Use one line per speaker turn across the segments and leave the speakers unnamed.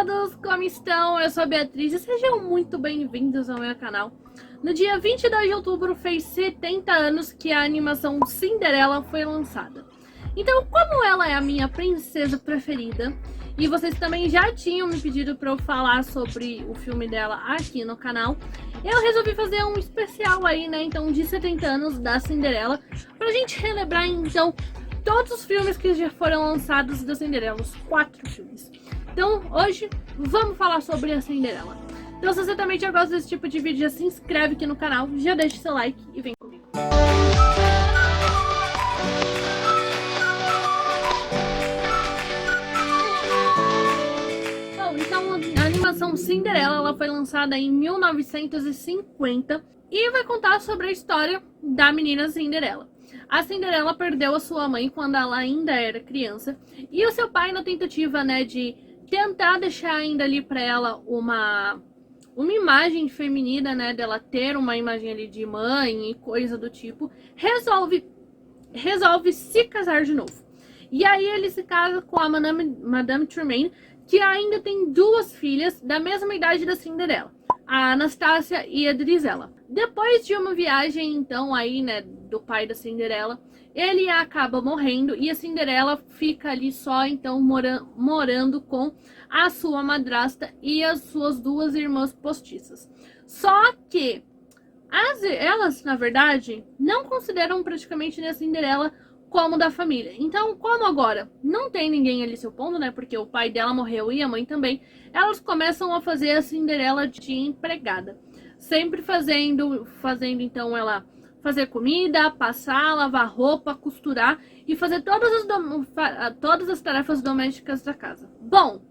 todos, como estão? Eu sou a Beatriz e sejam muito bem-vindos ao meu canal. No dia 22 de outubro fez 70 anos que a animação Cinderela foi lançada. Então, como ela é a minha princesa preferida, e vocês também já tinham me pedido para eu falar sobre o filme dela aqui no canal, eu resolvi fazer um especial aí, né, então, de 70 anos da Cinderela, pra gente relembrar, então, todos os filmes que já foram lançados da Cinderela, os 4 filmes. Então, hoje, vamos falar sobre a Cinderela. Então, se você também já gosta desse tipo de vídeo, já se inscreve aqui no canal, já deixa seu like e vem comigo. Bom, então, a animação Cinderela, ela foi lançada em 1950 e vai contar sobre a história da menina Cinderela. A Cinderela perdeu a sua mãe quando ela ainda era criança e o seu pai, na tentativa, né, de tentar deixar ainda ali pra ela uma imagem feminina, né, dela ter uma imagem ali de mãe e coisa do tipo, resolve se casar de novo. E aí ele se casa com a Madame Tremaine, que ainda tem 2 filhas da mesma idade da Cinderela, a Anastácia e a Drizella. Depois de uma viagem, então, aí, né, do pai da Cinderela, ele acaba morrendo e a Cinderela fica ali só, então, morando com a sua madrasta e as suas 2 irmãs postiças. Só que elas, na verdade, não consideram praticamente a Cinderela como da família. Então, como agora não tem ninguém ali se opondo, né, porque o pai dela morreu e a mãe também, elas começam a fazer a Cinderela de empregada. Sempre fazendo então ela fazer comida, passar, lavar roupa, costurar e fazer todas as tarefas domésticas da casa. Bom,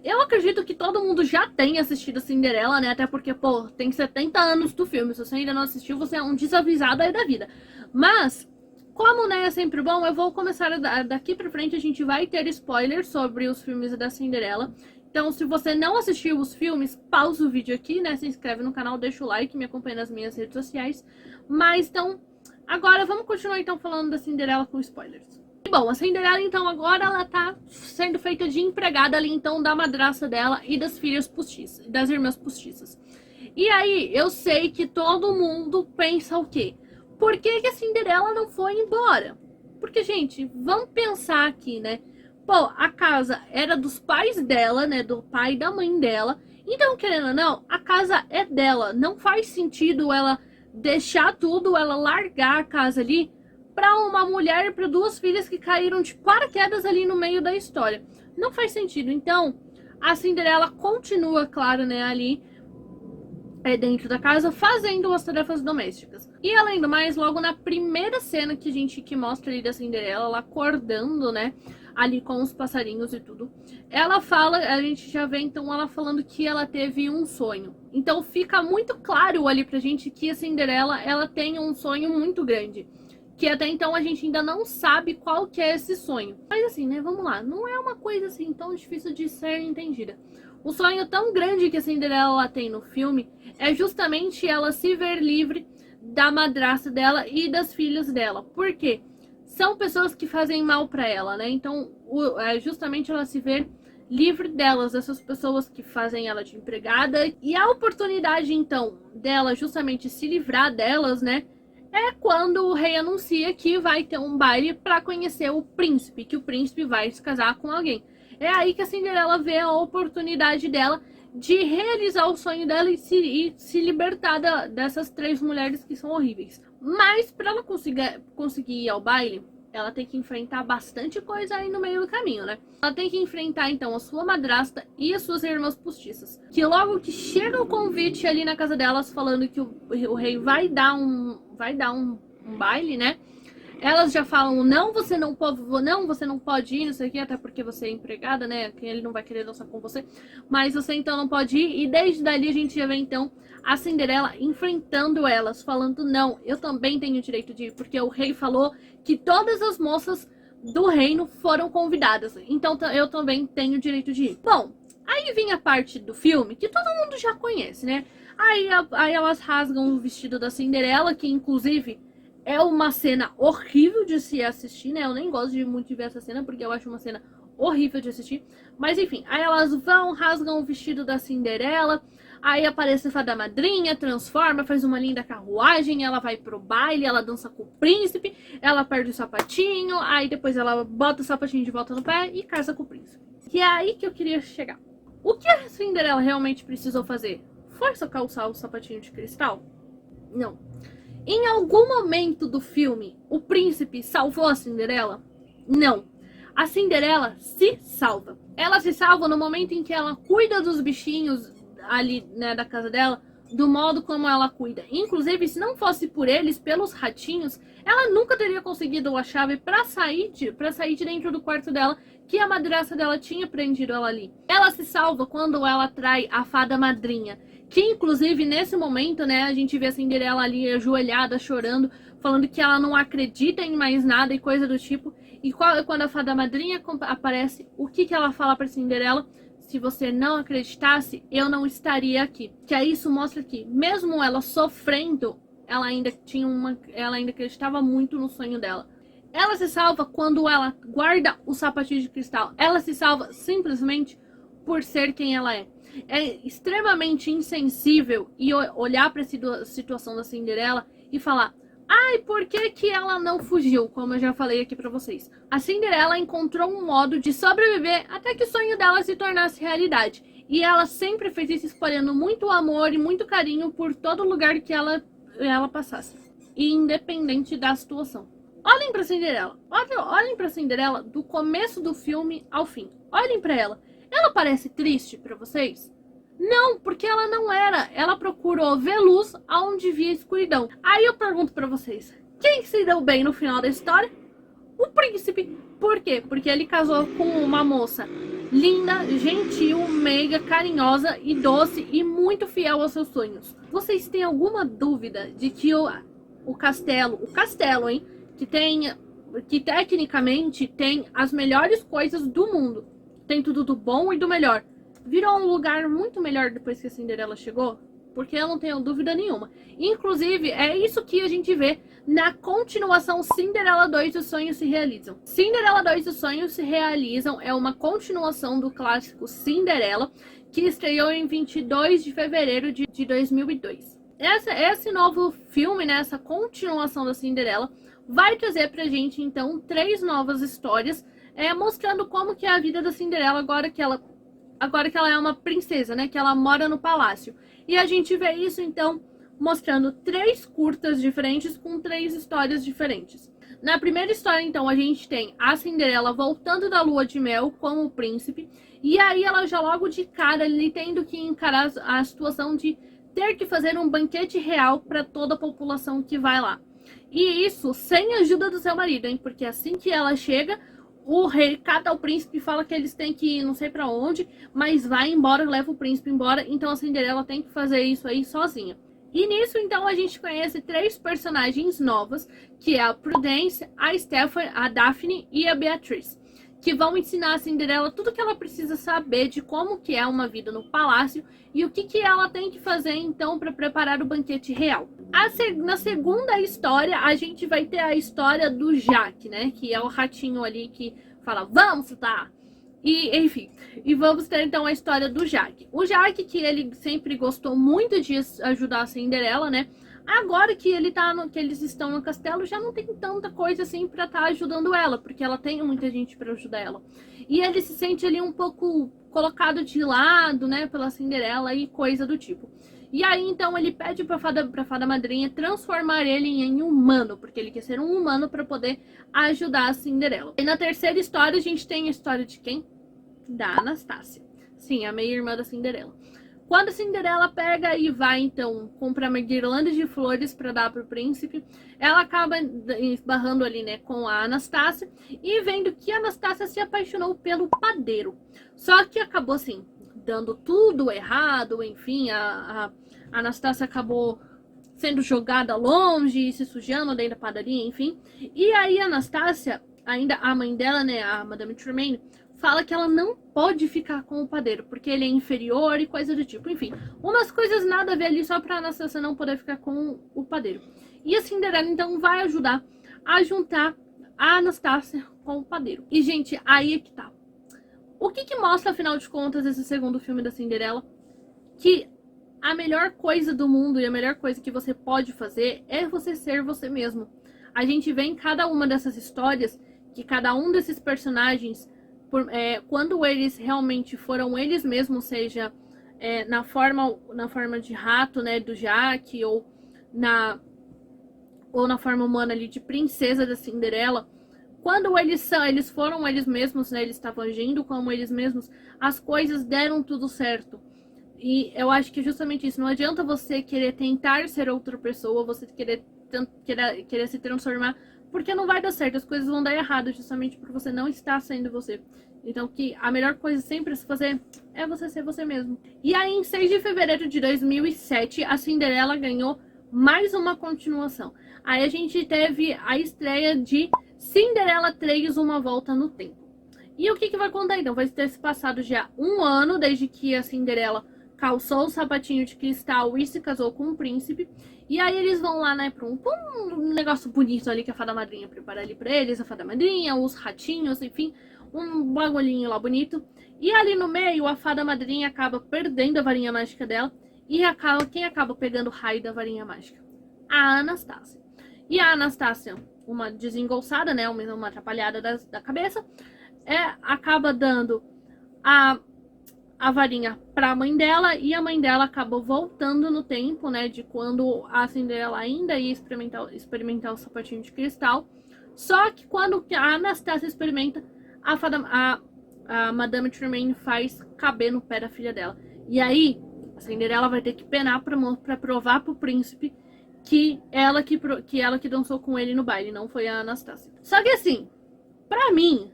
eu acredito que todo mundo já tem assistido a Cinderela, né? Até porque, pô, tem 70 anos do filme. Se você ainda não assistiu, você é um desavisado aí da vida. Mas, como, né, é sempre bom, eu vou começar daqui pra frente, a gente vai ter spoilers sobre os filmes da Cinderela. Então, se você não assistiu os filmes, pausa o vídeo aqui, né? Se inscreve no canal, deixa o like, me acompanha nas minhas redes sociais. Mas, então, agora vamos continuar, então, falando da Cinderela com spoilers. Bom, a Cinderela, então, agora ela tá sendo feita de empregada ali, então, da madrasta dela e das filhas postiças, das irmãs postiças. E aí, eu sei que todo mundo pensa o quê? Por que a Cinderela não foi embora? Porque, gente, vamos pensar aqui, né? Pô, a casa era dos pais dela, né? Do pai e da mãe dela. Então, querendo ou não, a casa é dela. Não faz sentido ela deixar tudo, ela largar a casa ali pra uma mulher e para 2 filhas que caíram de paraquedas ali no meio da história. Não faz sentido. Então, a Cinderela continua, claro, né, ali dentro da casa, fazendo as tarefas domésticas. E além do mais, logo na primeira cena que mostra ali da Cinderela, ela acordando, né, ali com os passarinhos e tudo, ela fala, a gente já vê então ela falando que ela teve um sonho. Então fica muito claro ali pra gente que a Cinderela, ela tem um sonho muito grande, que até então a gente ainda não sabe qual que é esse sonho. Mas assim, né, vamos lá, não é uma coisa assim tão difícil de ser entendida. O sonho tão grande que a Cinderela tem no filme é justamente ela se ver livre da madrasta dela e das filhas dela. Por quê? São pessoas que fazem mal pra ela, né? Então, justamente ela se ver livre delas, dessas pessoas que fazem ela de empregada. E a oportunidade, então, dela justamente se livrar delas, né? É quando o rei anuncia que vai ter um baile pra conhecer o príncipe, que o príncipe vai se casar com alguém. É aí que a Cinderela vê a oportunidade dela de realizar o sonho dela e se libertar dessas 3 mulheres que são horríveis. Mas para ela conseguir ir ao baile, ela tem que enfrentar bastante coisa aí no meio do caminho, né? Ela tem que enfrentar, então, a sua madrasta e as suas irmãs postiças. Que logo que chega o convite ali na casa delas, falando que o rei vai dar um baile, né? Elas já falam, não, você não pode ir, não sei o que, até porque você é empregada, né? Ele não vai querer dançar com você. Mas você então não pode ir. E desde dali a gente já vê então a Cinderela enfrentando elas, falando, não, eu também tenho direito de ir, porque o rei falou que todas as moças do reino foram convidadas. Então eu também tenho direito de ir. Bom, aí vem a parte do filme que todo mundo já conhece, né? Aí elas rasgam o vestido da Cinderela, que inclusive é uma cena horrível de se assistir, né? Eu nem gosto muito de ver essa cena, porque eu acho uma cena horrível de assistir. Mas enfim, aí elas vão, rasgam o vestido da Cinderela. Aí aparece a fada madrinha, transforma, faz uma linda carruagem, ela vai pro baile, ela dança com o príncipe, ela perde o sapatinho, aí depois ela bota o sapatinho de volta no pé e casa com o príncipe. E é aí que eu queria chegar. O que a Cinderela realmente precisou fazer? Foi só calçar o sapatinho de cristal? Não. Em algum momento do filme, o príncipe salvou a Cinderela? Não. A Cinderela se salva. Ela se salva no momento em que ela cuida dos bichinhos ali, né, da casa dela, do modo como ela cuida. Inclusive, se não fosse por eles, pelos ratinhos, ela nunca teria conseguido a chave para sair de dentro do quarto dela, que a madraça dela tinha prendido ela ali. Ela se salva quando ela trai a fada madrinha, que inclusive nesse momento, né, a gente vê a Cinderela ali ajoelhada, chorando, falando que ela não acredita em mais nada e coisa do tipo. E quando a fada madrinha aparece, o que ela fala para Cinderela? Se você não acreditasse, eu não estaria aqui. Que aí isso mostra que, mesmo ela sofrendo, ela ainda acreditava muito no sonho dela. Ela se salva quando ela guarda o sapatinho de cristal. Ela se salva simplesmente por ser quem ela é. É extremamente insensível e olhar para a situação da Cinderela e falar: ai, por que ela não fugiu? Como eu já falei aqui pra vocês. A Cinderela encontrou um modo de sobreviver até que o sonho dela se tornasse realidade. E ela sempre fez isso espalhando muito amor e muito carinho por todo lugar que ela passasse. E independente da situação. Olhem pra Cinderela. Olhem pra Cinderela do começo do filme ao fim. Olhem pra ela. Ela parece triste pra vocês? Não, porque ela não era. Ela procurou ver luz aonde via escuridão. Aí eu pergunto pra vocês, quem se deu bem no final da história? O príncipe. Por quê? Porque ele casou com uma moça linda, gentil, meiga, carinhosa e doce e muito fiel aos seus sonhos. Vocês têm alguma dúvida de que o castelo, hein? Que tecnicamente tem as melhores coisas do mundo. Tem tudo do bom e do melhor. Virou um lugar muito melhor depois que a Cinderela chegou? Porque eu não tenho dúvida nenhuma. Inclusive, é isso que a gente vê na continuação Cinderela 2, Os Sonhos se Realizam. Cinderela 2, Os Sonhos se Realizam é uma continuação do clássico Cinderela, que estreou em 22 de fevereiro de 2002. Esse novo filme, né, essa continuação da Cinderela, vai trazer pra gente, então, 3 novas histórias, mostrando como que é a vida da Cinderela agora que ela é uma princesa, né? Que ela mora no palácio. E a gente vê isso, então, mostrando 3 curtas diferentes com 3 histórias diferentes. Na primeira história, então, a gente tem a Cinderela voltando da lua de mel com o príncipe. E aí ela já logo de cara ali tendo que encarar a situação de ter que fazer um banquete real para toda a população que vai lá. E isso sem a ajuda do seu marido, hein? Porque assim que ela chega, o rei cata o príncipe e fala que eles têm que ir não sei pra onde, mas vai embora, leva o príncipe embora. Então a Cinderela tem que fazer isso aí sozinha. E nisso, então, a gente conhece 3 personagens novas, que é a Prudence, a Stephanie, a Daphne e a Beatriz, que vão ensinar a Cinderela tudo que ela precisa saber de como que é uma vida no palácio e o que ela tem que fazer, então, para preparar o banquete real. Na segunda história, a gente vai ter a história do Jacques, né? Que é o ratinho ali que fala, vamos chutar! E, enfim, e vamos ter então a história do Jacques. O Jacques, que ele sempre gostou muito de ajudar a Cinderela, né? Agora que que eles estão no castelo, já não tem tanta coisa assim pra estar ajudando ela, porque ela tem muita gente pra ajudar ela. E ele se sente ali um pouco colocado de lado, né, pela Cinderela e coisa do tipo. E aí, então, ele pede pra fada madrinha transformar ele em humano, porque ele quer ser um humano pra poder ajudar a Cinderela. E na terceira história, a gente tem a história de quem? Da Anastácia. Sim, a meia-irmã da Cinderela. Quando a Cinderela pega e vai, então, comprar uma guirlanda de flores para dar pro príncipe, ela acaba esbarrando ali, né, com a Anastácia e vendo que a Anastácia se apaixonou pelo padeiro. Só que acabou, assim, dando tudo errado, enfim, a Anastácia acabou sendo jogada longe, se sujando dentro da padaria, enfim. E aí a Anastácia, ainda a mãe dela, né, a Madame Tremaine, fala que ela não pode ficar com o padeiro, porque ele é inferior e coisa do tipo. Enfim, umas coisas nada a ver ali só pra Anastácia não poder ficar com o padeiro. E a Cinderela, então, vai ajudar a juntar a Anastácia com o padeiro. E, gente, aí é que tá. O que mostra, afinal de contas, esse segundo filme da Cinderela? Que a melhor coisa do mundo e a melhor coisa que você pode fazer é você ser você mesmo. A gente vê em cada uma dessas histórias que cada um desses personagens, quando eles realmente foram eles mesmos, seja na forma de rato, né, do Jack, ou na forma humana ali de princesa da Cinderela, quando eles foram eles mesmos, né, eles estavam agindo como eles mesmos, as coisas deram tudo certo. E eu acho que é justamente isso. Não adianta você querer tentar ser outra pessoa, você querer se transformar, porque não vai dar certo, as coisas vão dar errado justamente porque você não está sendo você. Então que a melhor coisa sempre a se fazer é você ser você mesmo. E aí em 6 de fevereiro de 2007, a Cinderela ganhou mais uma continuação. Aí a gente teve a estreia de Cinderela 3, Uma Volta no Tempo. E o que vai contar então? Vai ter se passado já um ano desde que a Cinderela calçou o sapatinho de cristal e se casou com um príncipe. E aí eles vão lá, né, pra um negócio bonito ali que a fada madrinha prepara ali pra eles. A fada madrinha, os ratinhos, enfim, um bagulhinho lá bonito. E ali no meio, a fada madrinha acaba perdendo a varinha mágica dela. E quem acaba pegando o raio da varinha mágica? A Anastácia. E a Anastácia, uma desengolçada, né, uma atrapalhada da cabeça, acaba dando a varinha pra mãe dela, e a mãe dela acabou voltando no tempo, né, de quando a Cinderela ainda ia experimentar o sapatinho de cristal. Só que quando a Anastácia experimenta, a Madame Tremaine faz caber no pé da filha dela. E aí, a Cinderela vai ter que penar pra provar pro príncipe que ela que dançou com ele no baile, não foi a Anastácia. Só que assim, pra mim,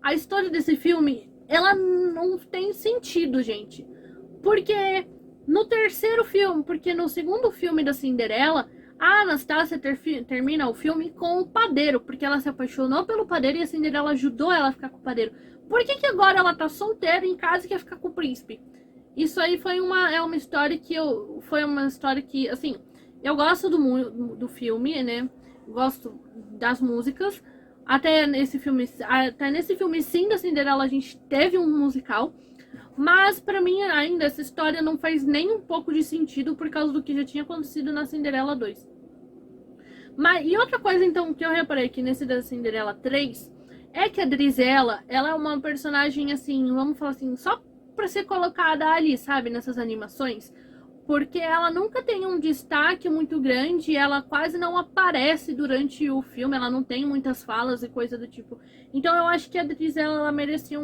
a história desse filme, ela não tem sentido, gente. Porque no segundo filme da Cinderela, a Anastácia termina o filme com o padeiro, porque ela se apaixonou pelo padeiro e a Cinderela ajudou ela a ficar com o padeiro. Por que agora ela tá solteira em casa e quer ficar com o príncipe? Isso aí foi uma história que assim, eu gosto do filme, né? Gosto das músicas. Até nesse filme sim, da Cinderela, a gente teve um musical. Mas pra mim ainda essa história não faz nem um pouco de sentido por causa do que já tinha acontecido na Cinderela 2. E outra coisa então que eu reparei aqui nesse da Cinderela 3 é que a Drizella, ela é uma personagem assim, vamos falar assim, só pra ser colocada ali, sabe, nessas animações. Porque ela nunca tem um destaque muito grande, ela quase não aparece durante o filme, ela não tem muitas falas e coisa do tipo. Então eu acho que a Drizella, ela merecia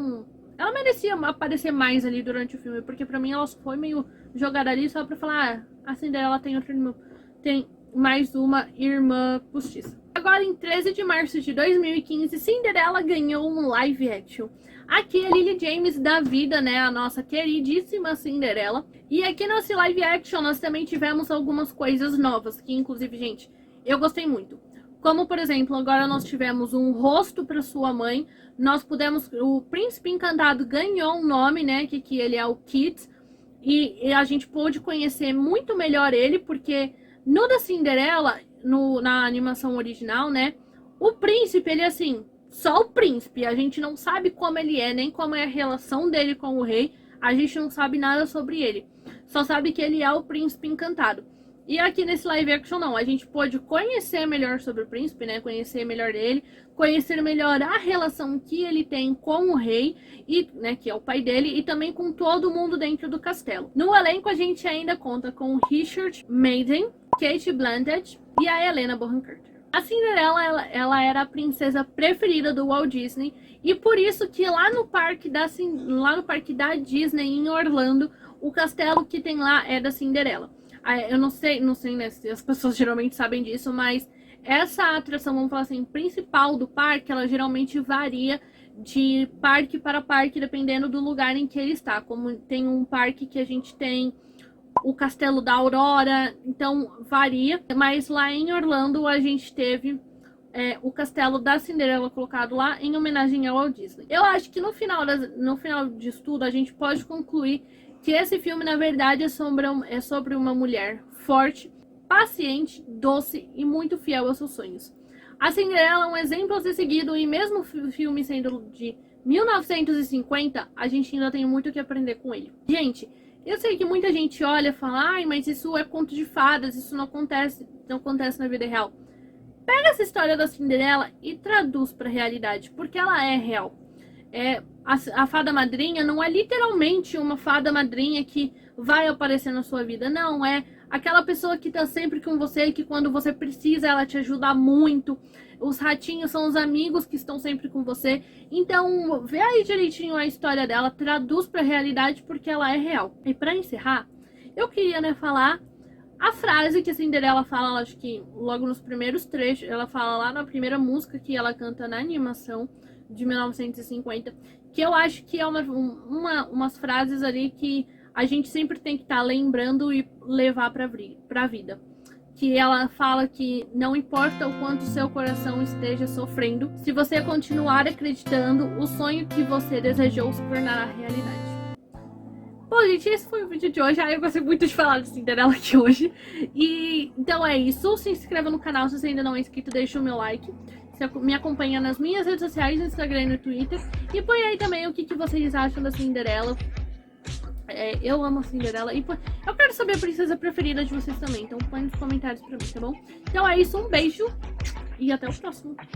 aparecer mais ali durante o filme, porque pra mim ela foi meio jogada ali só pra falar, a Cinderela tem mais uma irmã postiça. Agora, em 13 de março de 2015, Cinderela ganhou um live action. Aqui é Lily James da vida, né, a nossa queridíssima Cinderela. E aqui nesse live action nós também tivemos algumas coisas novas, que inclusive, gente, eu gostei muito. Como, por exemplo, agora nós tivemos um rosto para sua mãe. O Príncipe Encantado ganhou um nome, né, que ele é o Kit. E a gente pôde conhecer muito melhor ele, porque no da Cinderela, na animação original, né, o príncipe, ele é assim, só o príncipe. A gente não sabe como ele é, nem como é a relação dele com o rei. A gente não sabe nada sobre ele. Só sabe que ele é o Príncipe Encantado. E aqui nesse live action não, a gente pôde conhecer melhor sobre o príncipe, né? Conhecer melhor ele, conhecer melhor a relação que ele tem com o rei, né, que é o pai dele, e também com todo mundo dentro do castelo. No elenco a gente ainda conta com Richard Madden, Kate Blanchett e a Helena Bonham Carter. A Cinderela, ela era a princesa preferida do Walt Disney, e por isso que lá no parque da Disney em Orlando, o castelo que tem lá é da Cinderela. Eu não sei, né, se as pessoas geralmente sabem disso, mas essa atração, vamos falar assim, principal do parque, ela geralmente varia de parque para parque, dependendo do lugar em que ele está. Como tem um parque que a gente tem o Castelo da Aurora, então varia. Mas lá em Orlando a gente teve o Castelo da Cinderela colocado lá em homenagem ao Walt Disney. Eu acho que no final disso tudo a gente pode concluir que esse filme, na verdade, é sobre uma mulher forte, paciente, doce e muito fiel aos seus sonhos. A Cinderela é um exemplo a ser seguido, e mesmo o filme sendo de 1950, a gente ainda tem muito o que aprender com ele. Gente, eu sei que muita gente olha e fala, ai, mas isso é conto de fadas, isso não acontece na vida real. Pega essa história da Cinderela e traduz pra realidade, porque ela é real. A fada madrinha não é literalmente uma fada madrinha que vai aparecer na sua vida, não, é aquela pessoa que tá sempre com você e que quando você precisa ela te ajuda muito. Os ratinhos são os amigos que estão sempre com você. Então, vê aí direitinho a história dela, traduz pra realidade porque ela é real. E pra encerrar, eu queria, né, falar a frase que a Cinderela fala, acho que logo nos primeiros trechos, ela fala lá na primeira música que ela canta na animação de 1950, que eu acho que é umas frases ali que a gente sempre tem que estar lembrando e levar pra vida. Que ela fala que não importa o quanto seu coração esteja sofrendo, se você continuar acreditando, o sonho que você desejou se tornará realidade. Bom, gente, esse foi o vídeo de hoje. Eu gostei muito de falar de Cinderela aqui hoje. E então é isso. Se inscreva no canal se você ainda não é inscrito, deixa o meu like. Você me acompanha nas minhas redes sociais, no Instagram e no Twitter. E põe aí também o que vocês acham da Cinderela. Eu amo a Cinderela. E eu quero saber a princesa preferida de vocês também. Então põe nos comentários pra mim, tá bom? Então é isso. Um beijo. E até o próximo.